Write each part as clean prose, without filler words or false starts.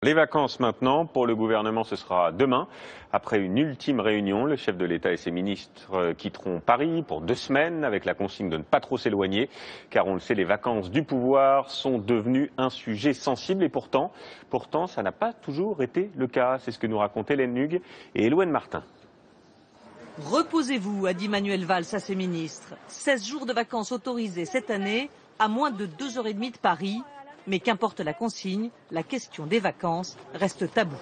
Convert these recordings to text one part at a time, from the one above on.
Les vacances maintenant, pour le gouvernement, ce sera demain. Après une ultime réunion, le chef de l'État et ses ministres quitteront Paris pour 2 semaines avec la consigne de ne pas trop s'éloigner. Car on le sait, les vacances du pouvoir sont devenues un sujet sensible et pourtant ça n'a pas toujours été le cas. C'est ce que nous racontent Hélène Hugues et Eloane Martin. Reposez-vous, a dit Manuel Valls à ses ministres. 16 jours de vacances autorisés cette année à moins de 2h30 de Paris. Mais qu'importe la consigne, la question des vacances reste taboue.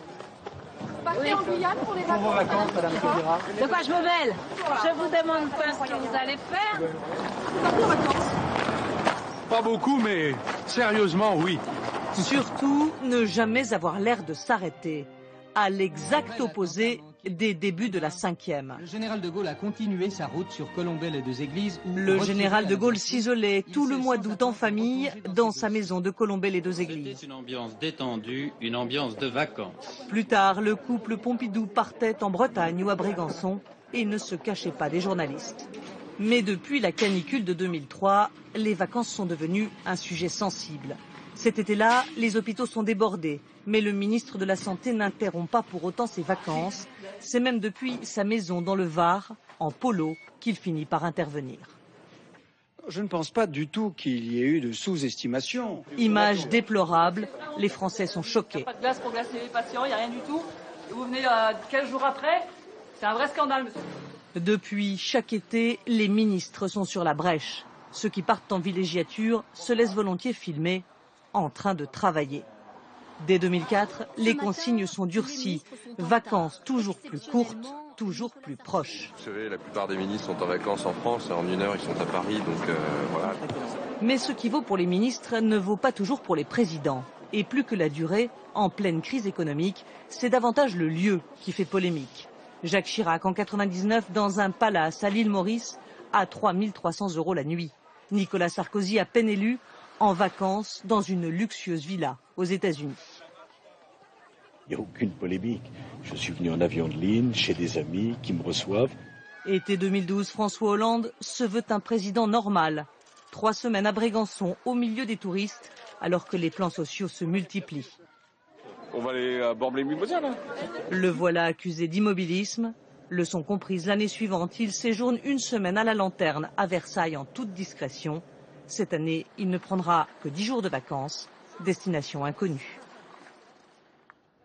Vous partez en Guyane pour les vacances, vos vacances, Madame Taubira. De quoi je me mêle? Je vous demande pas ce que vous allez faire. Vous partez en vacances? Pas beaucoup, mais sérieusement, oui. Surtout, ne jamais avoir l'air de s'arrêter. À l'exact opposé des débuts de la 5e. Le général de Gaulle a continué sa route sur Colombelle et deux églises. Le général de Gaulle s'isolait tout le mois d'août en famille dans sa maison de Colombelle et deux églises. C'était une ambiance détendue, une ambiance de vacances. Plus tard, le couple Pompidou partait en Bretagne ou à Brégançon et ne se cachait pas des journalistes. Mais depuis la canicule de 2003, les vacances sont devenues un sujet sensible. Cet été-là, les hôpitaux sont débordés, mais le ministre de la Santé n'interrompt pas pour autant ses vacances. C'est même depuis sa maison dans le Var, en polo, qu'il finit par intervenir. Je ne pense pas du tout qu'il y ait eu de sous-estimation. Image déplorable, les Français sont choqués. Il n'y a pas de glace pour glacer les patients, il n'y a rien du tout. Et vous venez 15 jours après, c'est un vrai scandale, monsieur. Depuis chaque été, les ministres sont sur la brèche. Ceux qui partent en villégiature se laissent volontiers filmer en train de travailler. Dès 2004, les consignes sont durcies. Vacances toujours plus courtes, toujours plus proches. Vous savez, la plupart des ministres sont en vacances en France. En 1 heure, ils sont à Paris, donc voilà. Mais ce qui vaut pour les ministres ne vaut pas toujours pour les présidents. Et plus que la durée, en pleine crise économique, c'est davantage le lieu qui fait polémique. Jacques Chirac, en 99, dans un palace à l'île Maurice, à 3 300 € la nuit. Nicolas Sarkozy, à peine élu, en vacances dans une luxueuse villa aux États-Unis. Il n'y a aucune polémique. Je suis venu en avion de ligne chez des amis qui me reçoivent. Été 2012, François Hollande se veut un président normal. 3 semaines à Brégançon, au milieu des touristes, alors que les plans sociaux se multiplient. On va aller à Bord-les-Mimosas, là. Le voilà accusé d'immobilisme. Leçon comprise, l'année suivante, il séjourne 1 semaine à la Lanterne, à Versailles, en toute discrétion. Cette année, il ne prendra que 10 jours de vacances, destination inconnue.